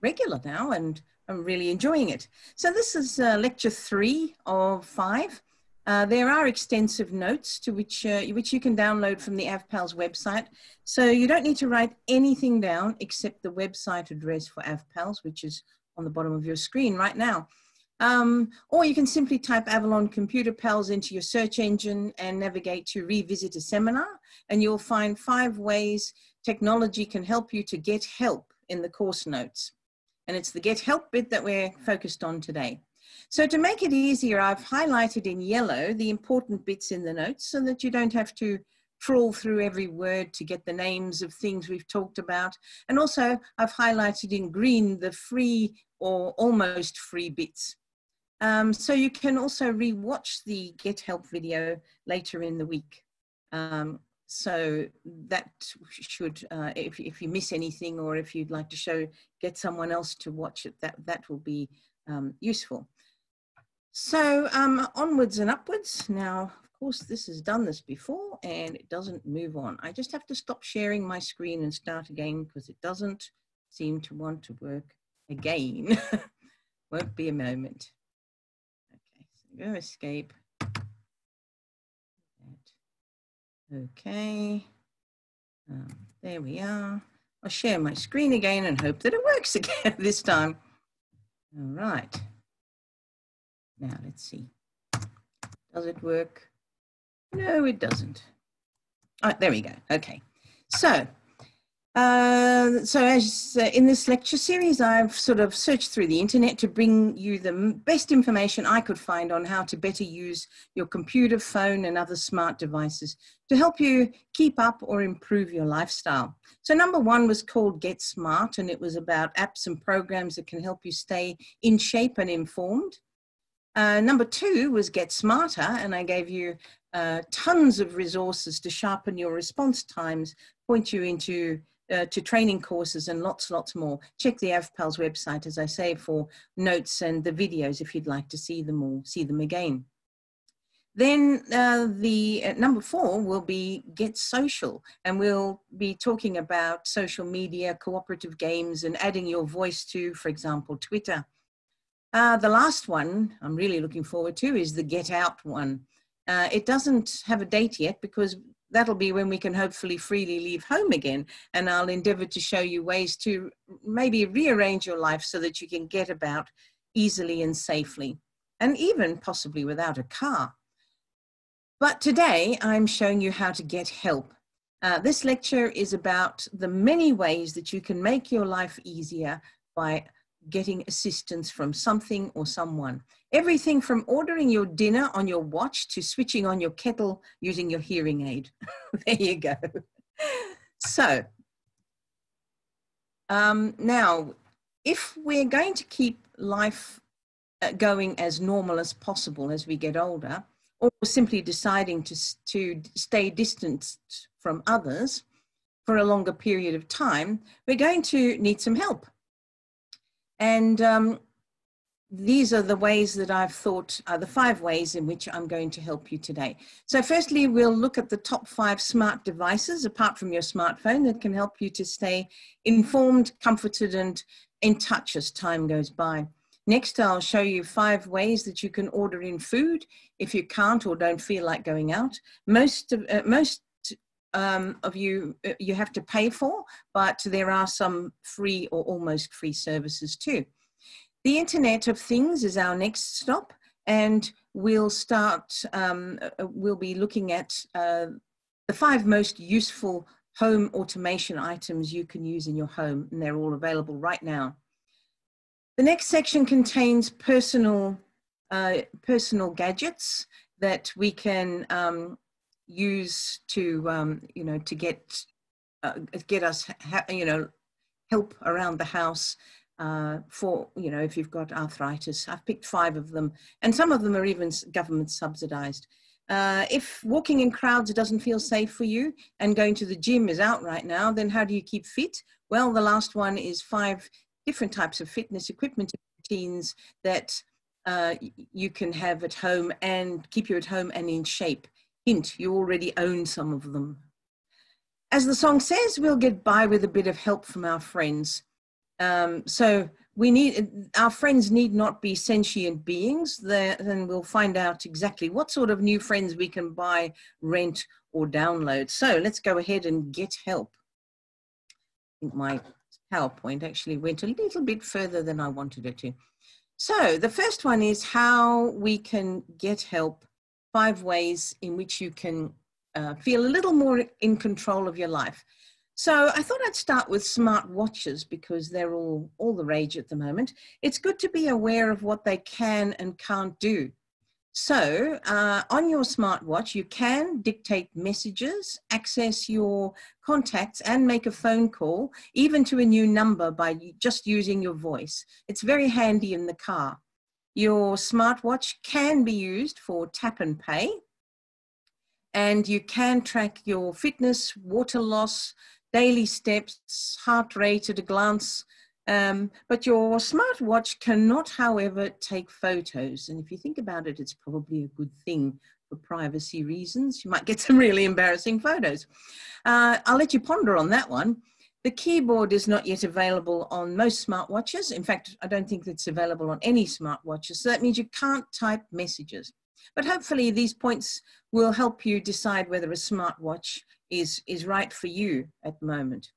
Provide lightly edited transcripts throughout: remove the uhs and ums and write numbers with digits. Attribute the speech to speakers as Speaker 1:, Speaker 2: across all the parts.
Speaker 1: regular now, and I'm really enjoying it. So this is lecture 3 of 5. There are extensive notes to which you can download from the Avpals website. So you don't need to write anything down except the website address for Avpals, which is on the bottom of your screen right now. Or you can simply type Avalon Computer Pals into your search engine and navigate to revisit a seminar, and you'll find 5 ways technology can help you to get help in the course notes. And it's the get help bit that we're focused on today. So to make it easier, I've highlighted in yellow the important bits in the notes so that you don't have to trawl through every word to get the names of things we've talked about. And also I've highlighted in green the free or almost free bits. So you can also re-watch the Get Help video later in the week. So that should, if you miss anything, or if you'd like to get someone else to watch it, that will be useful. So onwards and upwards. Now, of course, this has done this before and it doesn't move on. I just have to stop sharing my screen and start again because it doesn't seem to want to work again. Won't be a moment. Okay, so go escape. Okay, there we are. I'll share my screen again and hope that it works again this time. All right. Now let's see. Does it work? No, it doesn't. Oh, there we go. Okay. So, as in this lecture series, I've sort of searched through the internet to bring you the best information I could find on how to better use your computer, phone, and other smart devices to help you keep up or improve your lifestyle. So number 1 was called Get Smart, and it was about apps and programs that can help you stay in shape and informed. Number 2 was Get Smarter, and I gave you tons of resources to sharpen your response times, point you into to training courses and lots more. Check the Avpals website, as I say, for notes and the videos if you'd like to see them or see them again. Then number 4 will be Get Social, and we'll be talking about social media, cooperative games, and adding your voice to, for example, Twitter. The last one I'm really looking forward to is the Get Out one. It doesn't have a date yet because that'll be when we can hopefully freely leave home again, and I'll endeavor to show you ways to maybe rearrange your life so that you can get about easily and safely, and even possibly without a car. But today I'm showing you how to get help. This lecture is about the many ways that you can make your life easier by getting assistance from something or someone. Everything from ordering your dinner on your watch to switching on your kettle using your hearing aid. There you go. So, now, if we're going to keep life going as normal as possible as we get older, or simply deciding to stay distanced from others for a longer period of time, we're going to need some help. And these are the ways that I've thought are the 5 ways in which I'm going to help you today. So firstly, we'll look at the top 5 smart devices, apart from your smartphone, that can help you to stay informed, comforted, and in touch as time goes by. Next, I'll show you 5 ways that you can order in food if you can't or don't feel like going out. Most of you have to pay for, but there are some free or almost free services too. The Internet of Things is our next stop, and we'll be looking at the 5 most useful home automation items you can use in your home, and they're all available right now. The next section contains personal gadgets that we can use to to get us help around the house for if you've got arthritis. I've picked 5 of them, and some of them are even government subsidized. If walking in crowds doesn't feel safe for you and going to the gym is out right now, then how do you keep fit? Well, the last one is 5 different types of fitness equipment routines that you can have at home and keep you at home and in shape. Hint, you already own some of them. As the song says, we'll get by with a bit of help from our friends. So we need, our friends need not be sentient beings. Then we'll find out exactly what sort of new friends we can buy, rent, or download. So let's go ahead and get help. I think my PowerPoint actually went a little bit further than I wanted it to. So the first one is how we can get help, 5 ways in which you can feel a little more in control of your life. So I thought I'd start with smart watches because they're all the rage at the moment. It's good to be aware of what they can and can't do. So on your smartwatch, you can dictate messages, access your contacts, and make a phone call, even to a new number by just using your voice. It's very handy in the car. Your smartwatch can be used for tap and pay, and you can track your fitness, water loss, daily steps, heart rate at a glance, but your smartwatch cannot, however, take photos. And if you think about it, it's probably a good thing for privacy reasons. You might get some really embarrassing photos. I'll let you ponder on that one. The keyboard is not yet available on most smartwatches. In fact, I don't think it's available on any smartwatches. So that means you can't type messages. But hopefully these points will help you decide whether a smartwatch is right for you at the moment.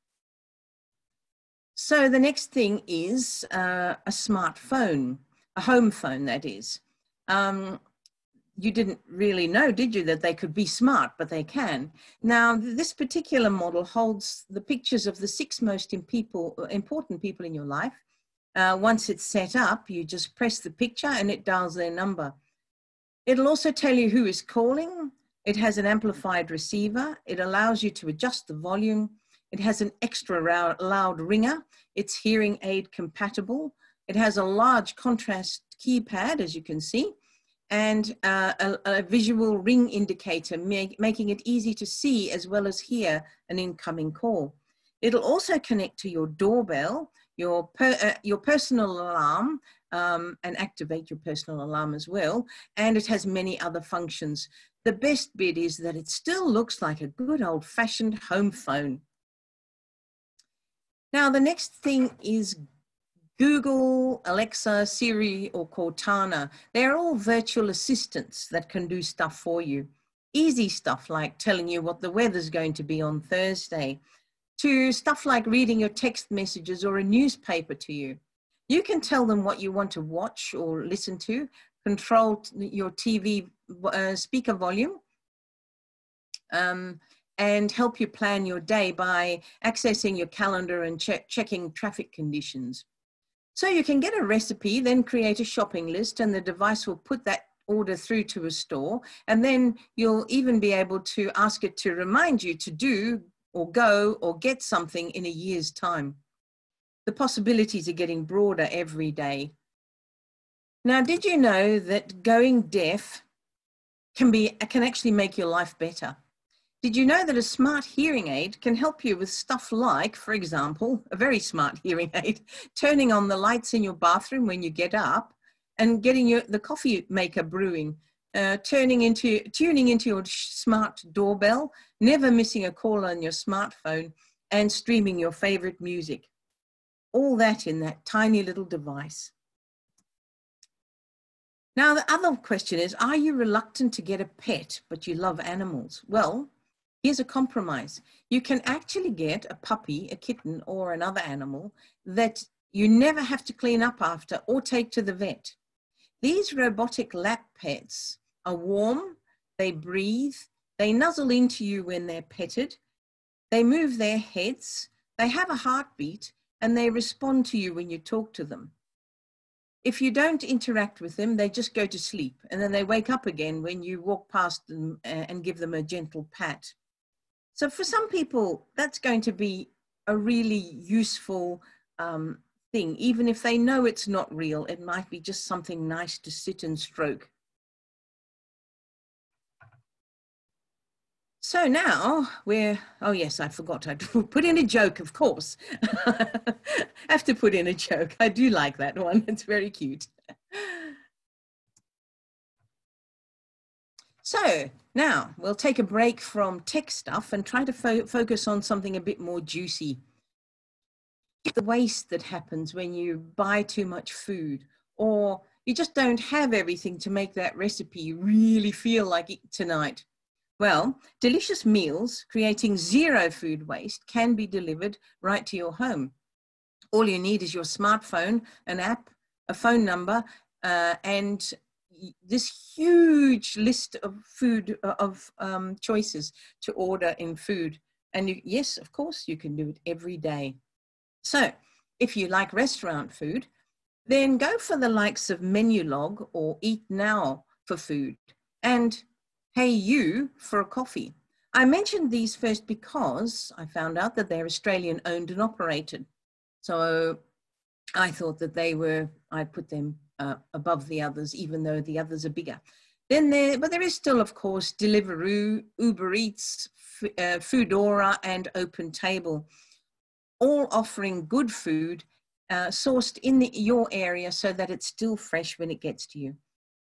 Speaker 1: So the next thing is a smartphone, a home phone, that is. You didn't really know, did you, that they could be smart, but they can. Now, this particular model holds the pictures of the 6 most important people in your life. Once it's set up, you just press the picture and it dials their number. It'll also tell you who is calling. It has an amplified receiver. It allows you to adjust the volume. It has an extra loud ringer. It's hearing aid compatible. It has a large contrast keypad, as you can see, and a visual ring indicator, making it easy to see as well as hear an incoming call. It'll also connect to your doorbell, your personal alarm, and activate your personal alarm as well. And it has many other functions. The best bit is that it still looks like a good old-fashioned home phone. Now, the next thing is Google, Alexa, Siri, or Cortana. They're all virtual assistants that can do stuff for you. Easy stuff like telling you what the weather's going to be on Thursday, to stuff like reading your text messages or a newspaper to you. You can tell them what you want to watch or listen to, control your TV speaker volume, and help you plan your day by accessing your calendar and checking traffic conditions. So you can get a recipe, then create a shopping list, and the device will put that order through to a store, and then you'll even be able to ask it to remind you to do or go or get something in a year's time. The possibilities are getting broader every day. Now, did you know that going deaf can actually make your life better? Did you know that a smart hearing aid can help you with stuff like, for example, a very smart hearing aid, turning on the lights in your bathroom when you get up and getting the coffee maker brewing, tuning into your smart doorbell, never missing a call on your smartphone, and streaming your favorite music. All that in that tiny little device. Now, the other question is, are you reluctant to get a pet, but you love animals? Well, here's a compromise. You can actually get a puppy, a kitten, or another animal that you never have to clean up after or take to the vet. These robotic lap pets are warm, they breathe, they nuzzle into you when they're petted, they move their heads, they have a heartbeat, and they respond to you when you talk to them. If you don't interact with them, they just go to sleep, and then they wake up again when you walk past them and give them a gentle pat. So for some people, that's going to be a really useful thing. Even if they know it's not real, it might be just something nice to sit and stroke. So now oh yes, I forgot to put in a joke, of course. Have to put in a joke. I do like that one. It's very cute. So now we'll take a break from tech stuff and try to focus on something a bit more juicy. the waste that happens when you buy too much food, or you just don't have everything to make that recipe you really feel like it tonight. Well, delicious meals creating zero food waste can be delivered right to your home. All you need is your smartphone, an app, a phone number, and this huge list of food choices to order in food. And yes, of course, you can do it every day. So if you like restaurant food, then go for the likes of Menulog or Eat Now for food, and Hey You for a coffee. I mentioned these first because I found out that they're Australian owned and operated. So I thought that I'd put them above the others, even though the others are bigger. But there is still, of course, Deliveroo, Uber Eats, Foodora, and Open Table, all offering good food sourced in your area so that it's still fresh when it gets to you.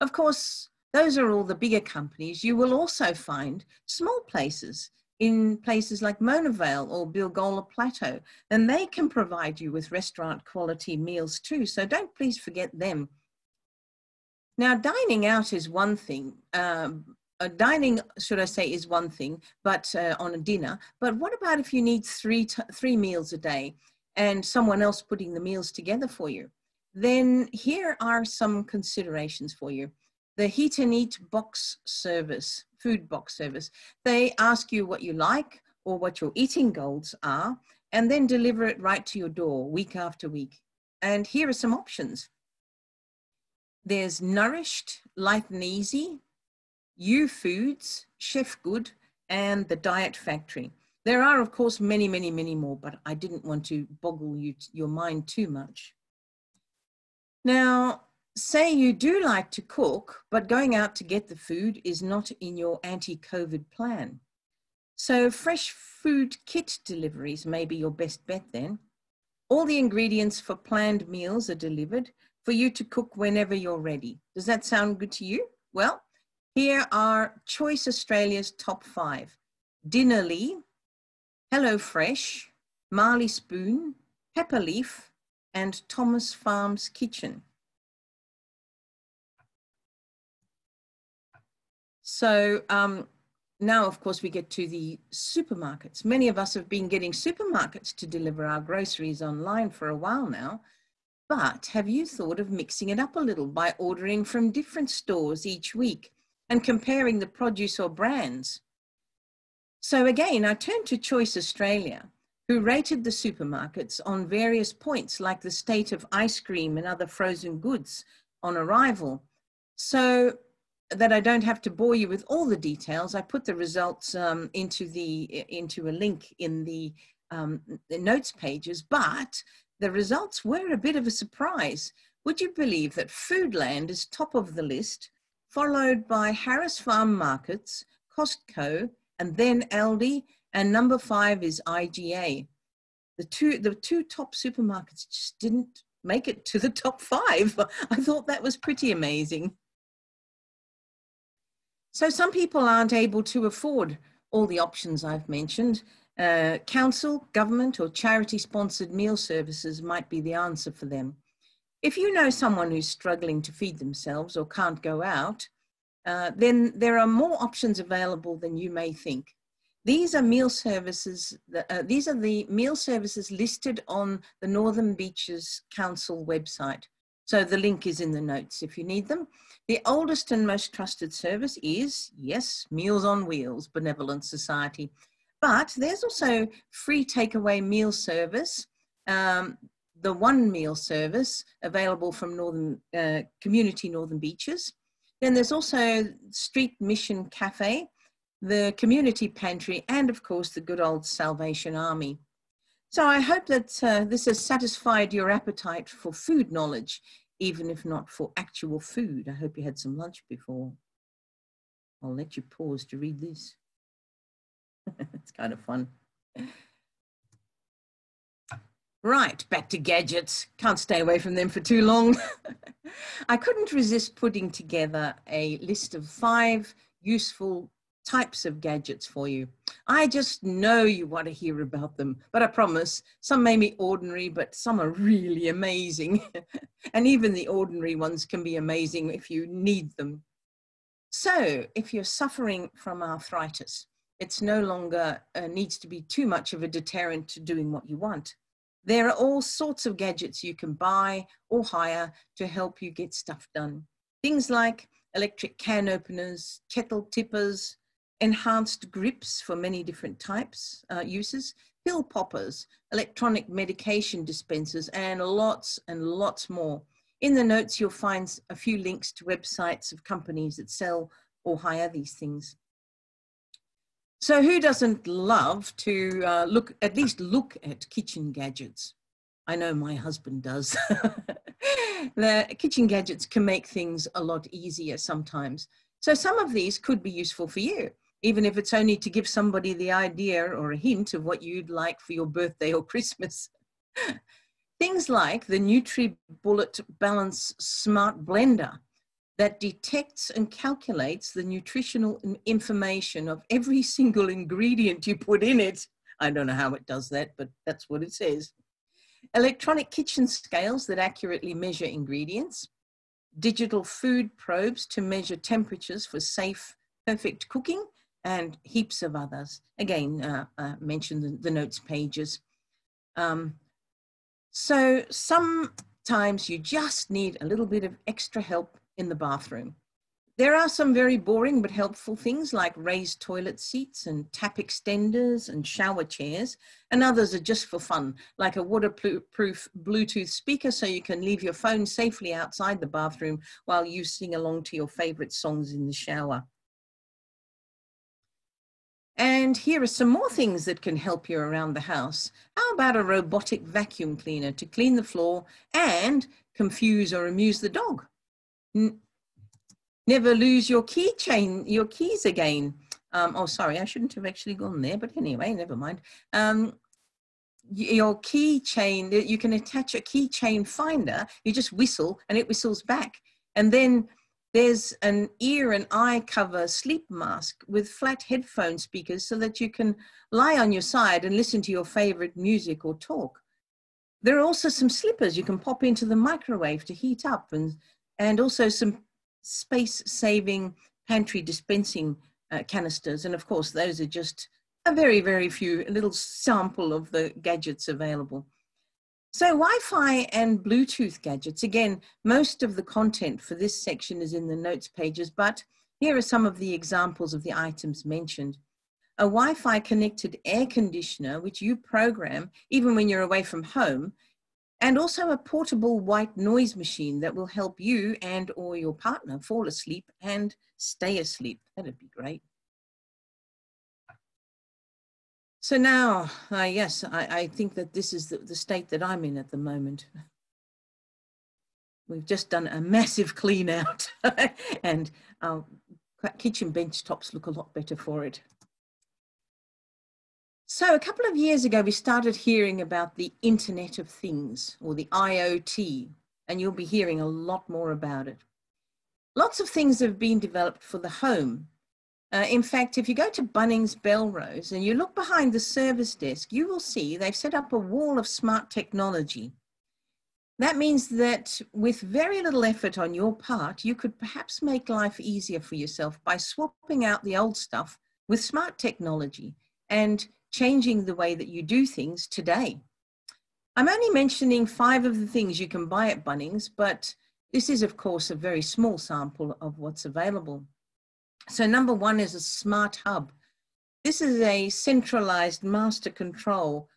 Speaker 1: Of course, those are all the bigger companies. You will also find small places in places like Mona Vale or Bilgola Plateau, and they can provide you with restaurant quality meals too, so don't please forget them. Now, dining out is one thing. Dining, should I say, is one thing, but on a dinner. But what about if you need three meals a day and someone else putting the meals together for you? Then here are some considerations for you. The Heat and Eat box service, food box service. They ask you what you like or what your eating goals are, and then deliver it right to your door week after week. And here are some options. There's Nourished, Light and Easy, You Foods, Chef Good, and the Diet Factory. There are, of course, many, many, many more, but I didn't want to boggle your mind too much. Now, say you do like to cook, but going out to get the food is not in your anti-COVID plan. So fresh food kit deliveries may be your best bet then. All the ingredients for planned meals are delivered for you to cook whenever you're ready. Does that sound good to you? Well, here are Choice Australia's top 5. Dinnerly, HelloFresh, Marley Spoon, Pepperleaf, and Thomas Farms Kitchen. So now, of course, we get to the supermarkets. Many of us have been getting supermarkets to deliver our groceries online for a while now. But have you thought of mixing it up a little by ordering from different stores each week and comparing the produce or brands? So again, I turned to Choice Australia, who rated the supermarkets on various points, like the state of ice cream and other frozen goods on arrival. So that I don't have to bore you with all the details, I put the results into a link in the notes pages, but the results were a bit of a surprise. Would you believe that Foodland is top of the list, followed by Harris Farm Markets, Costco, and then Aldi, and number 5 is IGA. The two top supermarkets just didn't make it to the top 5. I thought that was pretty amazing. So some people aren't able to afford all the options I've mentioned. Council, government, or charity-sponsored meal services might be the answer for them. If you know someone who's struggling to feed themselves or can't go out, then there are more options available than you may think. These are meal services. These are the meal services listed on the Northern Beaches Council website. So the link is in the notes if you need them. The oldest and most trusted service is, yes, Meals on Wheels Benevolent Society. But there's also free takeaway meal service, the One Meal service available from Community Northern Beaches. Then there's also Street Mission Cafe, the Community Pantry, and of course the good old Salvation Army. So I hope that this has satisfied your appetite for food knowledge, even if not for actual food. I hope you had some lunch before. I'll let you pause to read this. It's kind of fun. Right, back to gadgets. Can't stay away from them for too long. I couldn't resist putting together a list of 5 useful types of gadgets for you. I just know you want to hear about them, but I promise some may be ordinary, but some are really amazing. And even the ordinary ones can be amazing if you need them. So if you're suffering from arthritis, it's no longer needs to be too much of a deterrent to doing what you want. There are all sorts of gadgets you can buy or hire to help you get stuff done. Things like electric can openers, kettle tippers, enhanced grips for many different types, uses, pill poppers, electronic medication dispensers, and lots more. In the notes, you'll find a few links to websites of companies that sell or hire these things. So who doesn't love to at least look at kitchen gadgets? I know my husband does. The kitchen gadgets can make things a lot easier sometimes. So some of these could be useful for you, even if it's only to give somebody the idea or a hint of what you'd like for your birthday or Christmas. Things like the NutriBullet Balance Smart Blender that detects and calculates the nutritional information of every single ingredient you put in it. I don't know how it does that, but that's what it says. Electronic kitchen scales that accurately measure ingredients. Digital food probes to measure temperatures for safe, perfect cooking, and heaps of others. Again, mentioned the notes pages. So sometimes you just need a little bit of extra help in the bathroom. There are some very boring but helpful things like raised toilet seats and tap extenders and shower chairs, and others are just for fun, like a waterproof Bluetooth speaker so you can leave your phone safely outside the bathroom while you sing along to your favorite songs in the shower. And here are some more things that can help you around the house. How about a robotic vacuum cleaner to clean the floor and confuse or amuse the dog? Never lose your your keys again. Oh, sorry, I shouldn't have actually gone there, but anyway, never mind. Your keychain, you can attach a keychain finder. You just whistle and it whistles back. And then there's an ear and eye cover sleep mask with flat headphone speakers so that you can lie on your side and listen to your favorite music or talk. There are also some slippers you can pop into the microwave to heat up, and also some space-saving pantry dispensing canisters. And of course, those are just a very few, a little sample of the gadgets available. So Wi-Fi and Bluetooth gadgets, again, most of the content for this section is in the notes pages, but here are some of the examples of the items mentioned. A Wi-Fi connected air conditioner, which you program even when you're away from home, and also a portable white noise machine that will help you and or your partner fall asleep and stay asleep. That'd be great. So now, yes, I think that this is the state that I'm in at the moment. We've just done a massive clean out and our kitchen bench tops look a lot better for it. So a couple of years ago, we started hearing about the Internet of Things, or the IoT, and you'll be hearing a lot more about it. Lots of things have been developed for the home. In fact, if you go to Bunnings Belrose and you look behind the service desk, you will see they've set up a wall of smart technology. That means that with very little effort on your part, you could perhaps make life easier for yourself by swapping out the old stuff with smart technology and changing the way that you do things today. I'm only mentioning 5 of the things you can buy at Bunnings, but this is, of course, a very small sample of what's available. So number 1 is a smart hub. This is a centralized master control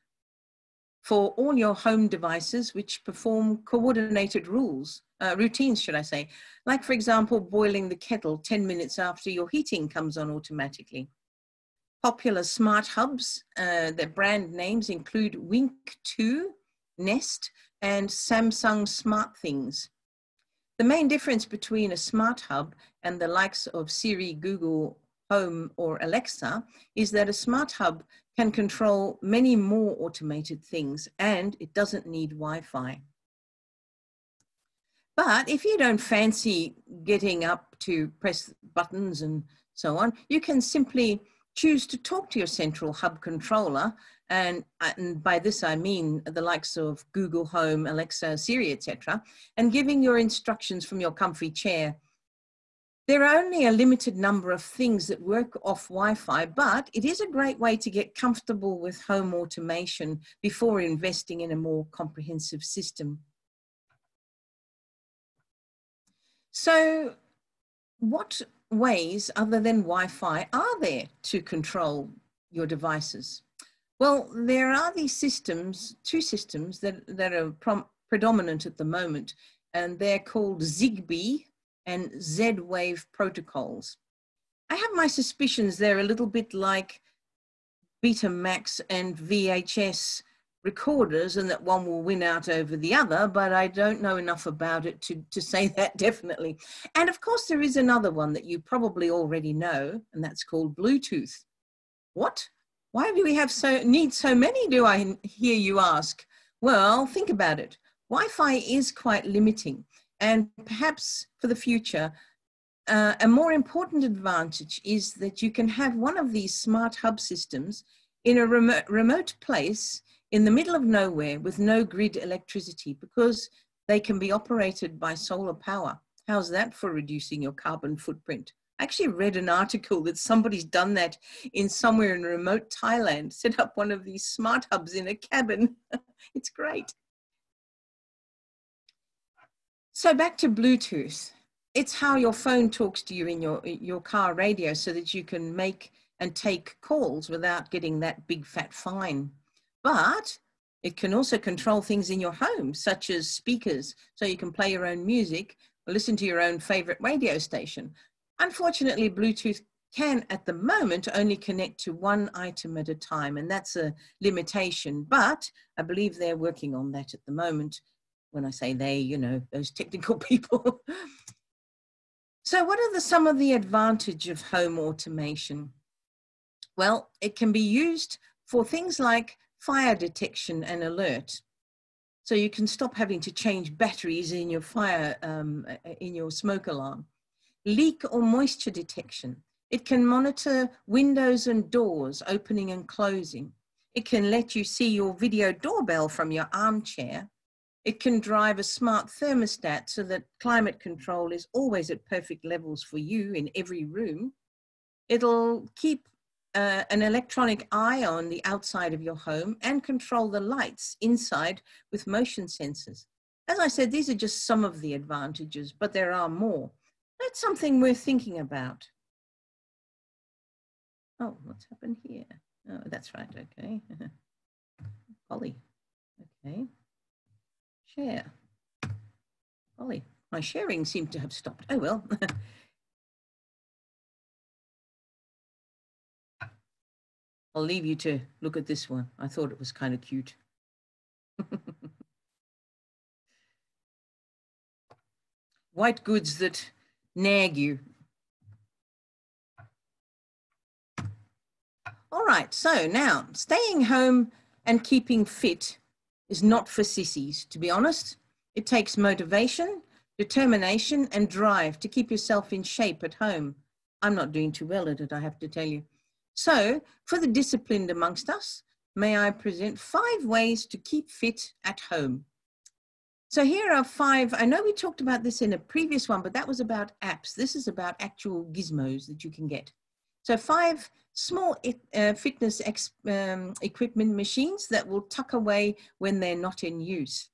Speaker 1: for all your home devices which perform coordinated routines, should I say. Like, for example, boiling the kettle 10 minutes after your heating comes on automatically. Popular smart hubs, their brand names include Wink 2, Nest, and Samsung SmartThings. The main difference between a smart hub and the likes of Siri, Google Home, or Alexa is that a smart hub can control many more automated things and it doesn't need Wi-Fi. But if you don't fancy getting up to press buttons and so on. You can simply choose to talk to your central hub controller, and by this I mean the likes of Google Home, Alexa, Siri, etc., and giving your instructions from your comfy chair. There are only a limited number of things that work off Wi-Fi, but it is a great way to get comfortable with home automation before investing in a more comprehensive system. So what ways other than Wi-Fi are there to control your devices? Well, there are these systems, two systems that are predominant at the moment, and they're called Zigbee and Z-Wave protocols. I have my suspicions they're a little bit like Betamax and VHS recorders, and that one will win out over the other, but I don't know enough about it to say that definitely. And of course, there is another one that you probably already know, and that's called Bluetooth. What? Why do we need so many, do I hear you ask? Well, think about it. Wi-Fi is quite limiting, and perhaps for the future, a more important advantage is that you can have one of these smart hub systems in a remote place in the middle of nowhere with no grid electricity, because they can be operated by solar power. How's that for reducing your carbon footprint? I actually read an article that somebody's done that in somewhere in remote Thailand, set up one of these smart hubs in a cabin. It's great. So back to Bluetooth. It's how your phone talks to you in your car radio, so that you can make and take calls without getting that big fat fine. But it can also control things in your home, such as speakers, so you can play your own music or listen to your own favorite radio station. Unfortunately, Bluetooth can, at the moment, only connect to one item at a time, and that's a limitation. But I believe they're working on that at the moment. When I say they, you know, those technical people. So what are some of the advantages of home automation? Well, it can be used for things like fire detection and alert. So you can stop having to change batteries in your in your smoke alarm. Leak or moisture detection. It can monitor windows and doors opening and closing. It can let you see your video doorbell from your armchair. It can drive a smart thermostat so that climate control is always at perfect levels for you in every room. It'll keep an electronic eye on the outside of your home and control the lights inside with motion sensors. As I said, these are just some of the advantages, but there are more. That's something worth thinking about. Oh, what's happened here? Oh, that's right, okay. Polly, okay. Share. Polly, my sharing seemed to have stopped. Oh, well. I'll leave you to look at this one. I thought it was kind of cute. White goods that nag you. All right, so now staying home and keeping fit is not for sissies, to be honest. It takes motivation, determination, and drive to keep yourself in shape at home. I'm not doing too well at it, I have to tell you. So, for the disciplined amongst us, may I present 5 ways to keep fit at home. So here are 5, I know we talked about this in a previous one, but that was about apps. This is about actual gizmos that you can get. So 5 small fitness equipment machines that will tuck away when they're not in use.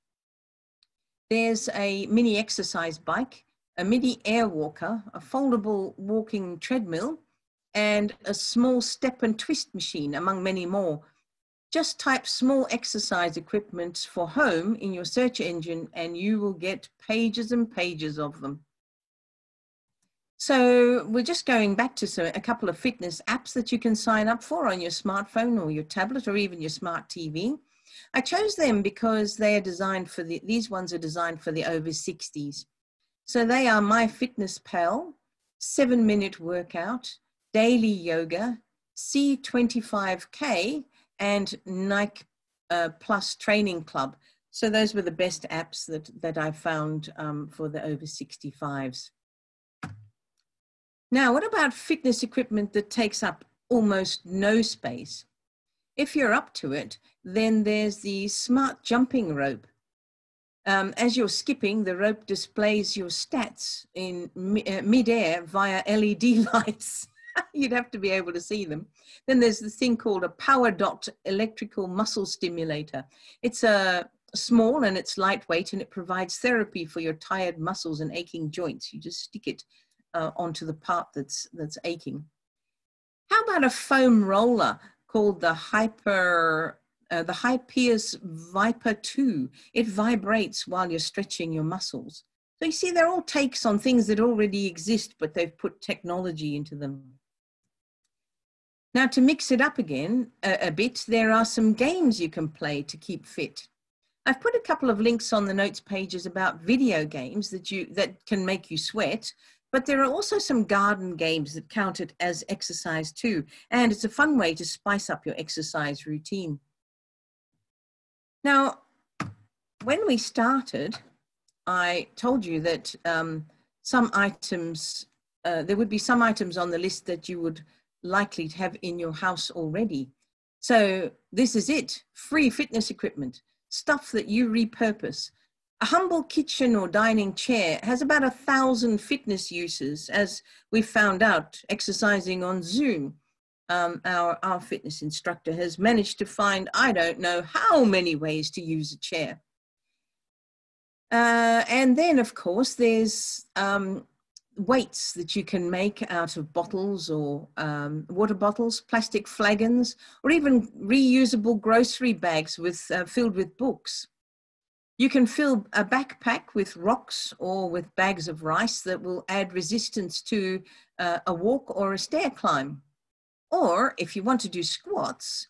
Speaker 1: There's a mini exercise bike, a mini air walker, a foldable walking treadmill, and a small step and twist machine, among many more. Just type small exercise equipment for home in your search engine and you will get pages and pages of them. So we're just going back to a couple of fitness apps that you can sign up for on your smartphone or your tablet or even your smart TV. I chose them because they are designed for these ones are designed for the over 60s. So they are MyFitnessPal, 7-minute workout, daily yoga, C25K, and Nike Plus Training Club. So those were the best apps that I found for the over 65s. Now, what about fitness equipment that takes up almost no space? If you're up to it, then there's the smart jumping rope. As you're skipping, the rope displays your stats in mid-air via LED lights. You'd have to be able to see them. Then there's the thing called a power dot electrical muscle stimulator. It's small and it's lightweight, and it provides therapy for your tired muscles and aching joints. You just stick it onto the part that's aching. How about a foam roller called the Hypers Viper 2? It vibrates while you're stretching your muscles. So you see, they're all takes on things that already exist, but they've put technology into them. Now, to mix it up again a bit, there are some games you can play to keep fit. I've put a couple of links on the notes pages about video games that can make you sweat, but there are also some garden games that count it as exercise too, and it's a fun way to spice up your exercise routine. Now, when we started, I told you that some items, there would be some items on the list that you would likely to have in your house already. So this is it: free fitness equipment, stuff that you repurpose. A humble kitchen or dining chair has about 1,000 fitness uses, as we found out exercising on Zoom. Our fitness instructor has managed to find, I don't know how many ways to use a chair. And then, of course, there's weights that you can make out of bottles or water bottles, plastic flagons, or even reusable grocery bags filled with books. You can fill a backpack with rocks or with bags of rice that will add resistance to a walk or a stair climb. Or if you want to do squats,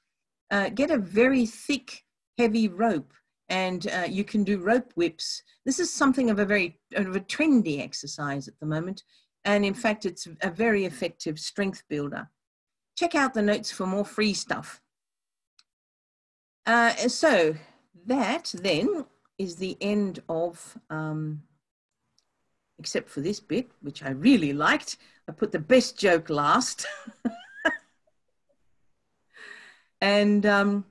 Speaker 1: get a very thick, heavy rope, and you can do rope whips. This is something of a trendy exercise at the moment. And in fact, it's a very effective strength builder. Check out the notes for more free stuff. So that then is the end of, except for this bit, which I really liked. I put the best joke last. And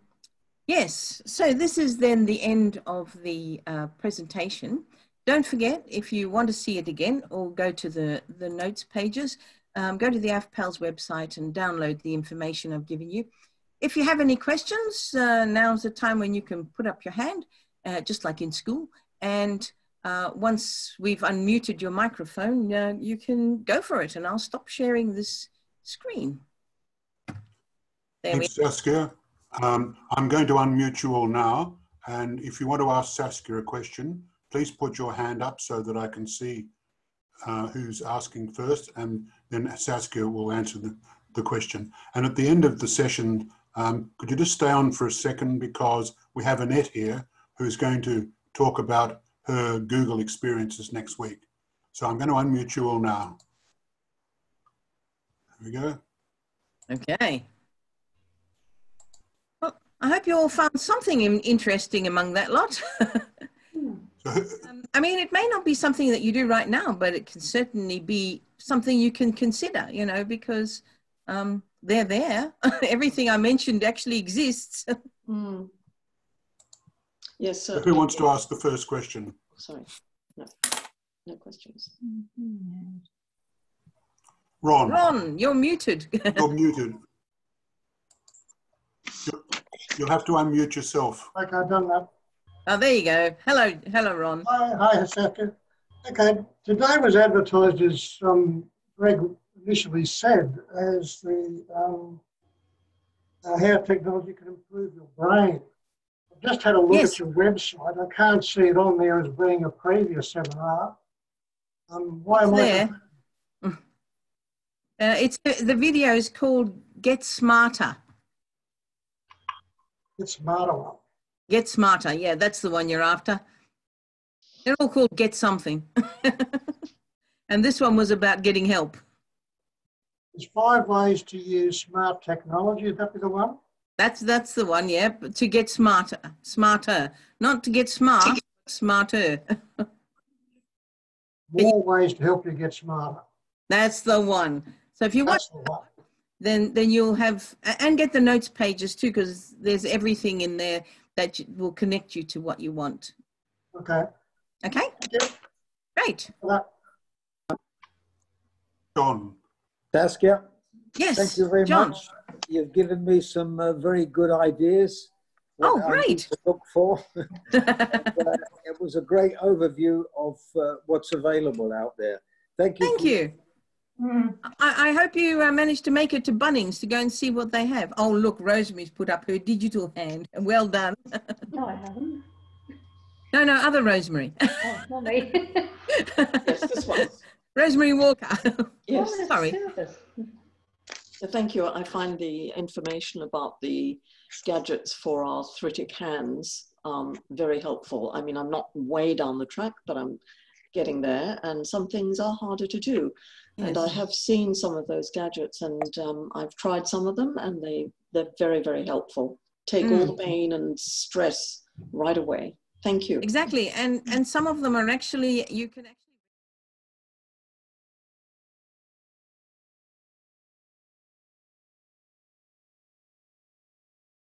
Speaker 1: yes, so this is then the end of the presentation. Don't forget, if you want to see it again or go to the notes pages, go to the Avpals website and download the information I've given you. If you have any questions, now's the time when you can put up your hand, just like in school. And once we've unmuted your microphone, you can go for it, and I'll stop sharing this screen.
Speaker 2: Thanks, Saskia. I'm going to unmute you all now, and if you want to ask Saskia a question, please put your hand up so that I can see who's asking first, and then Saskia will answer the question. And at the end of the session, could you just stay on for a second, because we have Annette here who's going to talk about her Google experiences next week. So I'm going to unmute you all now. There we go.
Speaker 1: Okay. Well, I hope you all found something interesting among that lot. I mean, it may not be something that you do right now, but it can certainly be something you can consider, you know, because they're there. Everything I mentioned actually exists.
Speaker 3: Mm. Yes.
Speaker 2: Who wants to ask the first question?
Speaker 3: Sorry, no questions.
Speaker 2: Ron.
Speaker 1: Ron, you're muted.
Speaker 2: You're muted. You'll have to unmute yourself.
Speaker 4: Okay, I've done that.
Speaker 1: Oh, there you go. Hello, Ron.
Speaker 4: Hi, Saskia. Okay, today was advertised as Greg initially said as the how technology can improve your brain. I've just had a look at your website. I can't see it on there as being a previous seminar. Why am I?
Speaker 1: The video is called Get Smarter.
Speaker 4: Get Smarter one.
Speaker 1: Get Smarter, yeah, that's the one you're after. They're all called Get Something. And this one was about getting help.
Speaker 4: There's 5 ways to use smart technology. Is that the one?
Speaker 1: That's the one, yeah. But to get smarter, not to get smart, smarter.
Speaker 4: More ways to help you get smarter.
Speaker 1: That's the one. So if you want,
Speaker 4: That's the one.
Speaker 1: then you'll have, and get the notes pages too, because there's everything in there that will connect you to what you want.
Speaker 4: Okay.
Speaker 1: Okay,
Speaker 4: Thank you.
Speaker 1: great.
Speaker 4: Well,
Speaker 2: John.
Speaker 5: Saskia,
Speaker 1: Yes,
Speaker 5: thank you very
Speaker 1: John.
Speaker 5: much. You've given me some very good ideas.
Speaker 1: Oh,
Speaker 5: what I need
Speaker 1: great.
Speaker 5: to look for. It was a great overview of what's available out there. Thank you.
Speaker 1: Thank you. I hope you managed to make it to Bunnings to go and see what they have. Oh, look, Rosemary's put up her digital hand. Well done.
Speaker 6: No, I haven't.
Speaker 1: No, other Rosemary.
Speaker 6: Oh, not me.
Speaker 3: Yes, this one.
Speaker 1: Rosemary Walker.
Speaker 3: Yes.
Speaker 6: Oh,
Speaker 1: Sorry.
Speaker 6: service.
Speaker 3: So thank you. I find the information about the gadgets for arthritic hands very helpful. I mean, I'm not way down the track, but I'm getting there, and some things are harder to do. Yes. And I have seen some of those gadgets, and I've tried some of them, and they're very, very helpful. Take all the pain and stress right away. Thank you.
Speaker 1: Exactly. And some of them are actually, you can actually